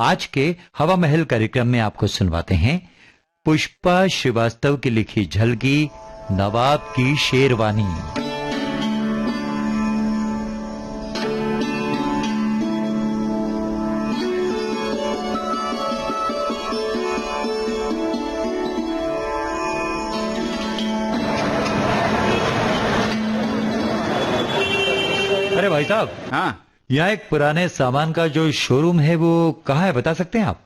आज के हवा महल कार्यक्रम में आपको सुनवाते हैं पुष्पा श्रीवास्तव की लिखी झलकी नवाब की शेरवानी। अरे भाई साहब, हाँ, यहाँ एक पुराने सामान का जो शोरूम है वो कहाँ है, बता सकते हैं आप?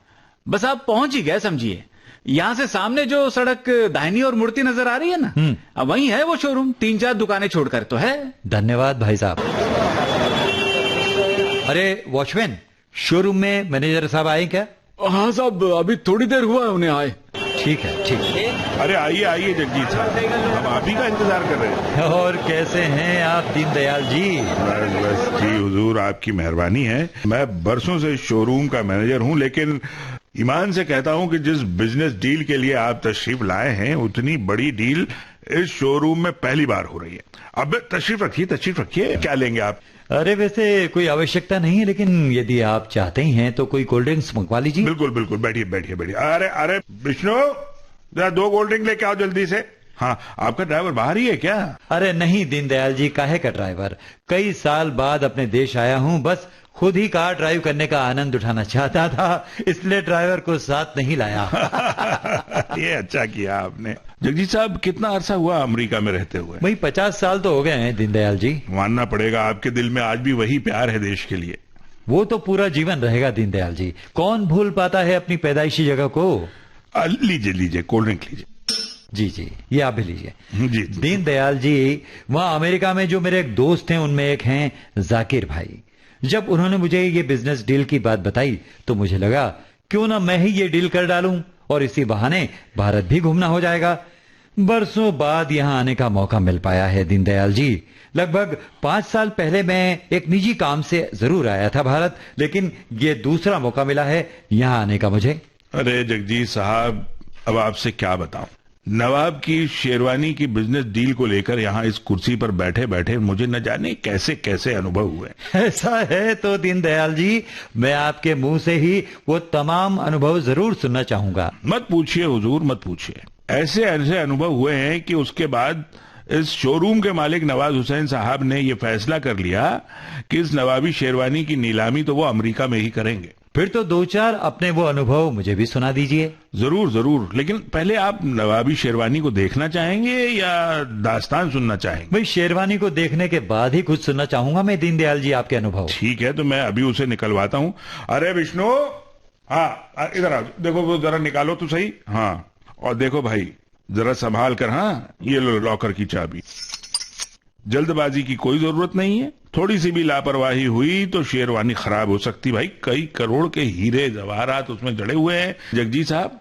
बस आप पहुंच ही गए समझिए। यहाँ से सामने जो सड़क दाहिनी और मुड़ती नजर आ रही है ना, अब वहीं है वो शोरूम, 3-4 दुकानें छोड़कर तो है। धन्यवाद भाई साहब। अरे वॉचमैन, शोरूम में मैनेजर साहब आए क्या? हाँ साहब, अभी थोड़ी देर हुआ है उन्हें आए। ठीक है, ठीक है। अरे आइए आइए जगजीत साहब, हम आप ही का इंतजार कर रहे हैं। और कैसे हैं आप दीनदयाल जी? बस जी हुजूर, आपकी मेहरबानी है। मैं बरसों से शोरूम का मैनेजर हूँ, लेकिन ईमान से कहता हूँ कि जिस बिजनेस डील के लिए आप तशरीफ लाए हैं, उतनी बड़ी डील इस शोरूम में पहली बार हो रही है। अब तशरीफ रखिए, क्या लेंगे आप? अरे वैसे कोई आवश्यकता नहीं है, लेकिन यदि आप चाहते ही हैं तो कोई कोल्ड ड्रिंक्स मंगवा लीजिए। बिल्कुल बिल्कुल, बैठिए। अरे विष्णु, जरा 2 कोल्ड ड्रिंक लेके आओ जल्दी से। हाँ, आपका ड्राइवर बाहर ही है क्या? अरे नहीं दीनदयाल जी, काहे का ड्राइवर? कई साल बाद अपने देश आया हूँ, बस खुद ही कार ड्राइव करने का आनंद उठाना चाहता था, इसलिए ड्राइवर को साथ नहीं लाया। ये अच्छा किया आपने। जगजीत साहब, कितना अरसा हुआ अमेरिका में रहते हुए? भाई 50 साल तो हो गए हैं दीनदयाल जी। मानना पड़ेगा, आपके दिल में आज भी वही प्यार है देश के लिए। वो तो पूरा जीवन रहेगा दीनदयाल जी, कौन भूल पाता है अपनी पैदाइशी जगह को। लीजिए कोल्ड ड्रिंक लीजिए। जी, ये आप भी लीजिए। जी। दीनदयाल जी, वहाँ अमेरिका में जो मेरे एक दोस्त हैं, उनमें एक हैं जाकिर भाई। जब उन्होंने मुझे ये बिजनेस डील की बात बताई तो मुझे लगा क्यों ना मैं ही ये डील कर डालूं, और इसी बहाने भारत भी घूमना हो जाएगा। बरसों बाद यहाँ आने का मौका मिल पाया है दीनदयाल जी। लगभग 5 साल पहले मैं एक निजी काम से जरूर आया था भारत, लेकिन ये दूसरा मौका मिला है यहाँ आने का मुझे। अरे जगजीत साहब, अब आपसे क्या बताऊं, नवाब की शेरवानी की बिजनेस डील को लेकर यहाँ इस कुर्सी पर बैठे बैठे मुझे न जाने कैसे कैसे अनुभव हुए। ऐसा है तो दीनदयाल जी, मैं आपके मुंह से ही वो तमाम अनुभव जरूर सुनना चाहूंगा। मत पूछिए हुजूर, मत पूछिए। ऐसे ऐसे अनुभव हुए हैं कि उसके बाद इस शोरूम के मालिक नवाज हुसैन साहब ने ये फैसला कर लिया कि इस नवाबी शेरवानी की नीलामी तो वो अमेरिका में ही करेंगे। फिर तो 2-4 अपने वो अनुभव मुझे भी सुना दीजिए। जरूर, लेकिन पहले आप नवाबी शेरवानी को देखना चाहेंगे या दास्तान सुनना चाहेंगे? भाई शेरवानी को देखने के बाद ही कुछ सुनना चाहूंगा मैं दीनदयाल जी, आपके अनुभव। ठीक है, तो मैं अभी उसे निकलवाता हूँ। अरे विष्णु, हाँ इधर आओ, देखो वो जरा निकालो तो सही। हाँ, और देखो भाई जरा संभाल कर। हाँ, ये लो लॉकर की चाबी। जल्दबाजी की कोई जरूरत नहीं है, थोड़ी सी भी लापरवाही हुई तो शेरवानी खराब हो सकती। भाई कई करोड़ के हीरे जवाहरात उसमें जड़े हुए हैं। जगजीत साहब,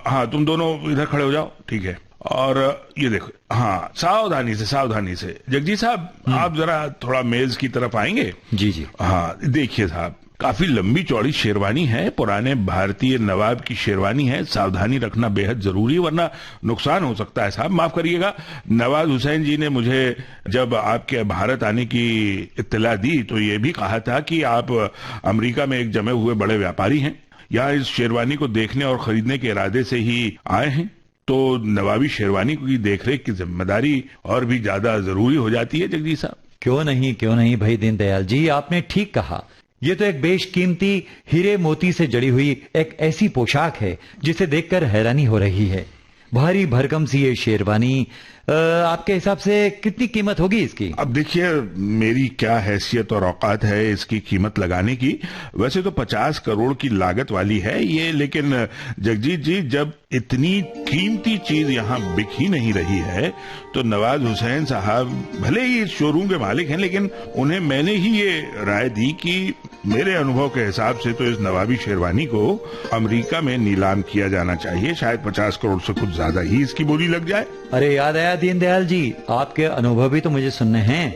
हाँ तुम दोनों इधर खड़े हो जाओ, ठीक है। और ये देखो, हाँ सावधानी से। जगजीत साहब, आप जरा थोड़ा मेज की तरफ आएंगे? जी। हाँ देखिए साहब, काफी लंबी चौड़ी शेरवानी है, पुराने भारतीय नवाब की शेरवानी है। सावधानी रखना बेहद जरूरी है, वरना नुकसान हो सकता है। साहब माफ करिएगा, नवाज हुसैन जी ने मुझे जब आपके भारत आने की इत्तला दी तो ये भी कहा था कि आप अमेरिका में एक जमे हुए बड़े व्यापारी हैं, यहाँ इस शेरवानी को देखने और खरीदने के इरादे से ही आए हैं, तो नवाबी शेरवानी की देखरेख की जिम्मेदारी और भी ज्यादा जरूरी हो जाती है। जगदीश साहब, क्यों नहीं भाई दीनदयाल जी, आपने ठीक कहा। ये तो एक बेशकीमती हीरे मोती से जड़ी हुई एक ऐसी पोशाक है जिसे देखकर हैरानी हो रही है। भारी भरकम सी ये शेरवानी, आपके हिसाब से कितनी कीमत होगी इसकी? अब देखिए, मेरी क्या हैसियत और औकात है इसकी कीमत लगाने की। वैसे तो 50 करोड़ की लागत वाली है ये, लेकिन जगजीत जी, जब इतनी कीमती चीज यहाँ बिक ही नहीं रही है तो नवाज हुसैन साहब भले ही इस शोरूम के मालिक हैं, लेकिन उन्हें मैंने ही ये राय दी कि मेरे अनुभव के हिसाब से तो इस नवाबी शेरवानी को अमेरिका में नीलाम किया जाना चाहिए। शायद 50 करोड़ से कुछ ज्यादा ही इसकी बोली लग जाए। अरे याद आया दीनदयाल जी, आपके अनुभव भी तो मुझे सुनने हैं,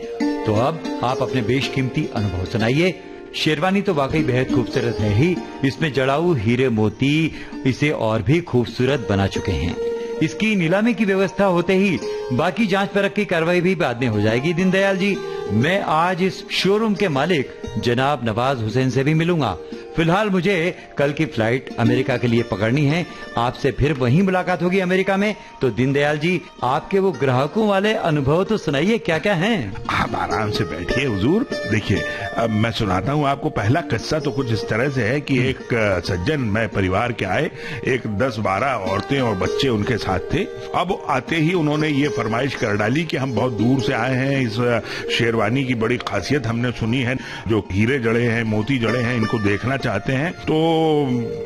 तो अब आप अपने बेशकीमती अनुभव सुनाइए। शेरवानी तो वाकई बेहद खूबसूरत है ही, इसमें जड़ाऊ हीरे मोती इसे और भी खूबसूरत बना चुके हैं। इसकी नीलामी की व्यवस्था होते ही बाकी जांच परख की कार्रवाई भी बाद में हो जाएगी। दीनदयाल जी, मैं आज इस शोरूम के मालिक जनाब नवाज हुसैन से भी मिलूंगा। फिलहाल मुझे कल की फ्लाइट अमेरिका के लिए पकड़नी है। आपसे फिर वहीं मुलाकात होगी अमेरिका में। तो दीनदयाल जी, आपके वो ग्राहकों वाले अनुभव तो सुनाइए, क्या क्या हैं? आप आराम से बैठिए हुजूर। देखिए, अब मैं सुनाता हूँ आपको। पहला किस्सा तो कुछ इस तरह से है कि एक सज्जन मैं परिवार के आए, एक 10-12 औरतें और बच्चे उनके साथ थे। अब आते ही उन्होंने ये फरमाइश कर डाली कि हम बहुत दूर से आए हैं, इस शेरवानी की बड़ी खासियत हमने सुनी है, जो हीरे जड़े हैं, मोती जड़े हैं, इनको देखना चाहते हैं। तो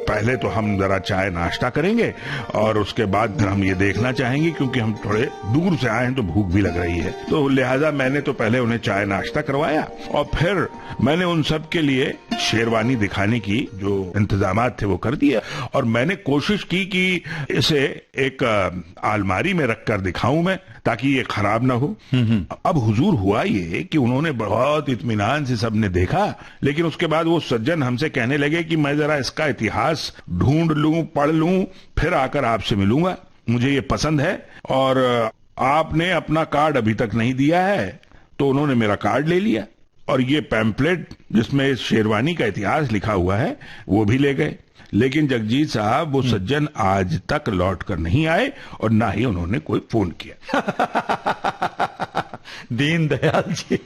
पहले तो हम जरा चाय नाश्ता करेंगे और उसके बाद हम ये देखना चाहेंगे, क्योंकि हम थोड़े दूर से आए हैं तो भूख भी लग रही है। तो लिहाजा मैंने तो पहले उन्हें चाय नाश्ता करवाया और फिर मैंने उन सब के लिए शेरवानी दिखाने की जो इंतजामात थे वो कर दिया। और मैंने कोशिश की कि इसे एक अलमारी में रखकर दिखाऊं मैं, ताकि ये खराब ना हो। अब हुजूर हुआ ये कि उन्होंने बहुत इत्मीनान से सबने देखा, लेकिन उसके बाद वो सज्जन हमसे कहने लगे कि मैं जरा इसका इतिहास ढूंढ लूं, पढ़ लूं, फिर आकर आपसे मिलूंगा। मुझे ये पसंद है और आपने अपना कार्ड अभी तक नहीं दिया है। तो उन्होंने मेरा कार्ड ले लिया और ये पैम्पलेट जिसमें इस शेरवानी का इतिहास लिखा हुआ है वो भी ले गए। लेकिन जगजीत साहब, वो सज्जन आज तक लौट कर नहीं आए और ना ही उन्होंने कोई फोन किया। दीनदयाल जी,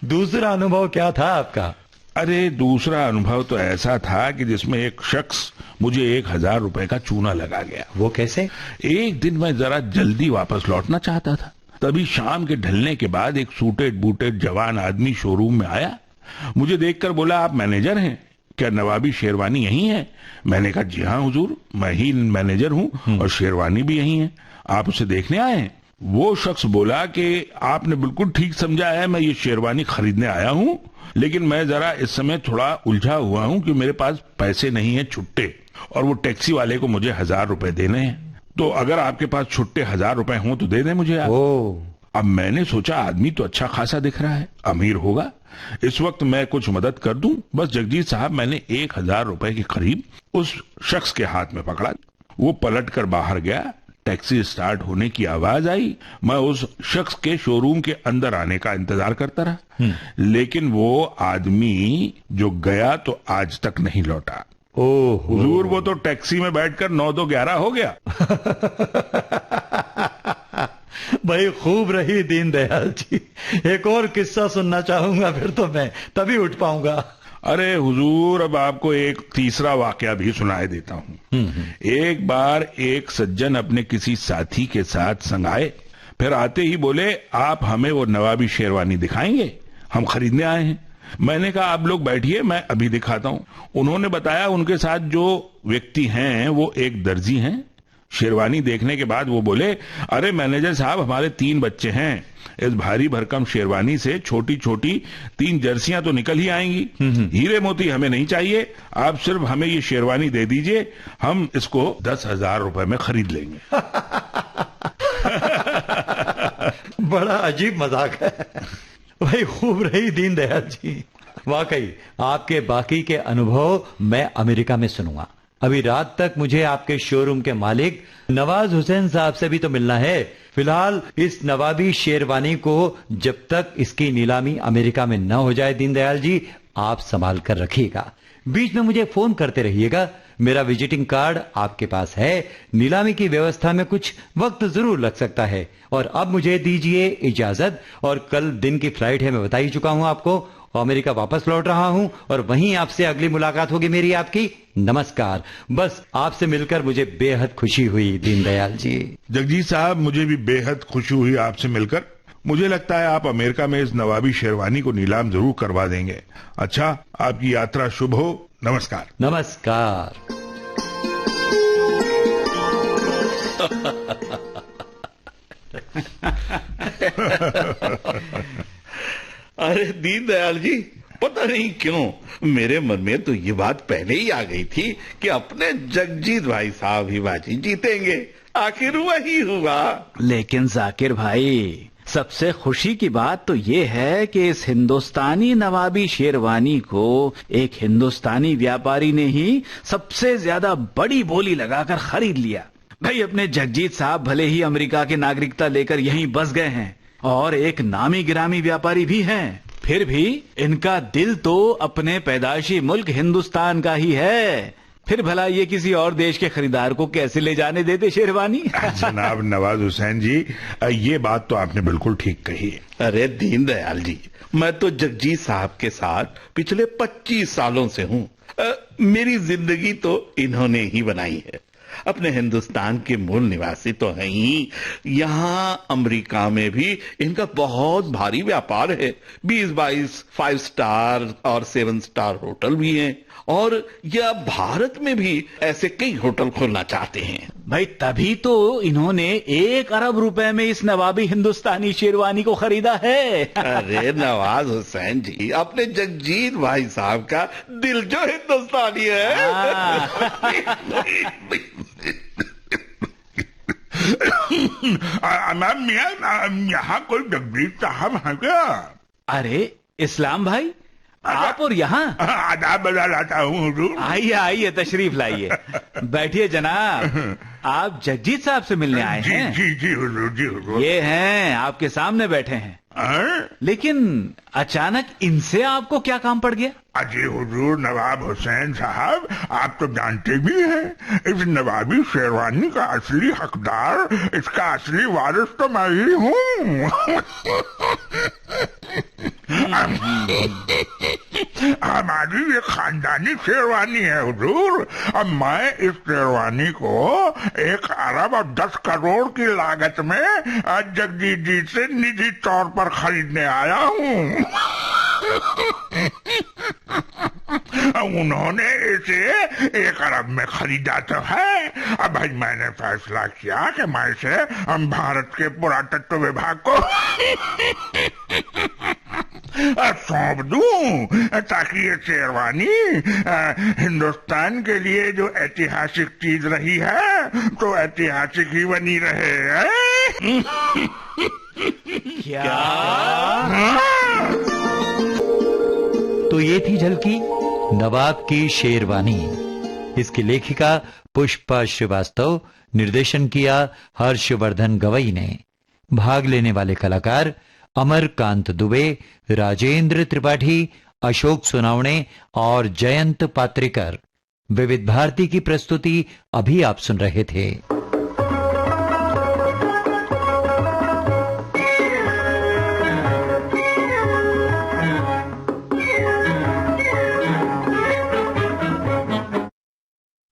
दूसरा अनुभव क्या था आपका? अरे, दूसरा अनुभव तो ऐसा था कि जिसमें एक शख्स मुझे 1000 रुपए का चूना लगा गया। वो कैसे? एक दिन मैं जरा जल्दी वापस लौटना चाहता था, तभी शाम के ढलने के बाद एक सूटेड बूटेड जवान आदमी शोरूम में आया। मुझे देखकर बोला, आप मैनेजर हैं क्या? नवाबी शेरवानी यही है? मैंने कहा, जी हाँ हुजूर, मैं ही मैनेजर हूँ और शेरवानी भी यही है। आप उसे देखने आए हैं? वो शख्स बोला कि आपने बिल्कुल ठीक समझा है, मैं ये शेरवानी खरीदने आया हूँ, लेकिन मैं जरा इस समय थोड़ा उलझा हुआ हूँ कि मेरे पास पैसे नहीं है छुट्टे, और वो टैक्सी वाले को मुझे 1000 रुपए देने हैं। तो अगर आपके पास छुट्टे 1000 रुपए हों तो दे दें मुझे आप। अब मैंने सोचा, आदमी तो अच्छा खासा दिख रहा है, अमीर होगा, इस वक्त मैं कुछ मदद कर दूं। बस जगजीत साहब, मैंने 1000 रुपए के करीब उस शख्स के हाथ में पकड़ा। वो पलट कर बाहर गया। टैक्सी स्टार्ट होने की आवाज आई। मैं उस शख्स के शोरूम के अंदर आने का इंतजार करता रहा, लेकिन वो आदमी जो गया तो आज तक नहीं लौटा। ओह हुजूर, वो तो टैक्सी में बैठकर 9-2-11 हो गया। भाई, खूब रही दीनदयाल जी। एक और किस्सा सुनना चाहूंगा, फिर तो मैं तभी उठ पाऊंगा। अरे हुजूर, अब आपको एक तीसरा वाकया भी सुनाए देता हूँ। एक बार एक सज्जन अपने किसी साथी के साथ संग आए, फिर आते ही बोले, आप हमें वो नवाबी शेरवानी दिखाएंगे, हम खरीदने आए हैं। मैंने कहा, आप लोग बैठिए, मैं अभी दिखाता हूँ। उन्होंने बताया उनके साथ जो व्यक्ति हैं वो एक दर्जी हैं। शेरवानी देखने के बाद वो बोले, अरे मैनेजर साहब, हमारे 3 बच्चे हैं, इस भारी भरकम शेरवानी से छोटी छोटी 3 जर्सियां तो निकल ही आएंगी। हीरे मोती हमें नहीं चाहिए, आप सिर्फ हमें ये शेरवानी दे दीजिए, हम इसको 10,000 रुपए में खरीद लेंगे। बड़ा अजीब मजाक है भाई। खूब रही दीनदयाल जी। वाकई आपके बाकी के अनुभव मैं अमेरिका में सुनूंगा। अभी रात तक मुझे आपके शोरूम के मालिक नवाज हुसैन साहब से भी तो मिलना है। फिलहाल इस नवाबी शेरवानी को जब तक इसकी नीलामी अमेरिका में न हो जाए, दीनदयाल जी, आप संभाल कर रखिएगा। बीच में मुझे फोन करते रहिएगा। मेरा विजिटिंग कार्ड आपके पास है। नीलामी की व्यवस्था में कुछ वक्त जरूर लग सकता है। और अब मुझे दीजिए इजाजत। और कल दिन की फ्लाइट है, मैं बता ही चुका हूं आपको। अमेरिका वापस लौट रहा हूं और वहीं आपसे अगली मुलाकात होगी मेरी आपकी। नमस्कार। बस आपसे मिलकर मुझे बेहद खुशी हुई दीनदयाल जी। जगजीत साहब, मुझे भी बेहद खुशी हुई आपसे मिलकर। मुझे लगता है आप अमेरिका में इस नवाबी शेरवानी को नीलाम जरूर करवा देंगे। अच्छा, आपकी यात्रा शुभ हो। नमस्कार। नमस्कार। अरे दीनदयाल जी, पता नहीं क्यों मेरे मन में तो ये बात पहले ही आ गई थी कि अपने जगजीत भाई साहब ही बाजी जीतेंगे। आखिर वही हुआ। लेकिन जाकिर भाई, सबसे खुशी की बात तो ये है कि इस हिंदुस्तानी नवाबी शेरवानी को एक हिंदुस्तानी व्यापारी ने ही सबसे ज्यादा बड़ी बोली लगाकर खरीद लिया। भाई अपने जगजीत साहब भले ही अमेरिका की नागरिकता लेकर यहीं बस गए हैं और एक नामी गिरामी व्यापारी भी हैं, फिर भी इनका दिल तो अपने पैदाइशी मुल्क हिंदुस्तान का ही है। फिर भला ये किसी और देश के खरीदार को कैसे ले जाने देते शेरवानी? जनाब नवाज हुसैन जी, ये बात तो आपने बिल्कुल ठीक कही है। अरे दीनदयाल जी, मैं तो जगजीत साहब के साथ पिछले 25 सालों से हूँ। मेरी जिंदगी तो इन्होंने ही बनाई है। अपने हिंदुस्तान के मूल निवासी तो हैं ही, यहाँ अमेरिका में भी इनका बहुत भारी व्यापार है। 20-22 5 स्टार और 7 स्टार होटल भी हैं, और यह भारत में भी ऐसे कई होटल खोलना चाहते हैं। भाई तभी तो इन्होंने 1 अरब रुपए में इस नवाबी हिंदुस्तानी शेरवानी को खरीदा है। अरे नवाज हुसैन जी, अपने जगजीत भाई साहब का दिल जो हिंदुस्तानी है। मैम मियां, यहाँ कोई जगजीत साहब है क्या? अरे इस्लाम भाई, आप और यहाँ? आदाब बजा लाता हूँ हुजूर। आइए आइए, तशरीफ लाइए, बैठिए जनाब। आप जगजीत साहब से मिलने आए जी हैं? जी जी हुजूर, जी हुजूर। ये हैं, आपके सामने बैठे हैं। हाँ? लेकिन अचानक इनसे आपको क्या काम पड़ गया? अजी हुजूर नवाब हुसैन साहब, आप तो जानते भी हैं, इस नवाबी शेरवानी का असली हकदार, इसका असली वारिस तो मैं ही हूँ। हमारी ये खानदानी शेरवानी है हुजूर। अब मैं इस शेरवानी को 1 अरब और 10 करोड़ की लागत में जगजीत जी से निजी तौर पर खरीदने आया हूँ। उन्होंने इसे 1 अरब में खरीदा तो है। अब भाई मैंने फैसला किया कि मैं इसे भारत के पुरातत्व विभाग को सौंप दूं, ताकि ये शेरवानी हिंदुस्तान के लिए जो ऐतिहासिक चीज रही है तो ऐतिहासिक ही बनी रहे। क्या? तो ये थी झलकी नवाब की शेरवानी। इसकी लेखिका पुष्पा श्रीवास्तव, निर्देशन किया हर्षवर्धन गवई ने। भाग लेने वाले कलाकार अमरकांत दुबे, राजेंद्र त्रिपाठी, अशोक सुनावणे और जयंत पात्रिकर। विविध भारती की प्रस्तुति अभी आप सुन रहे थे।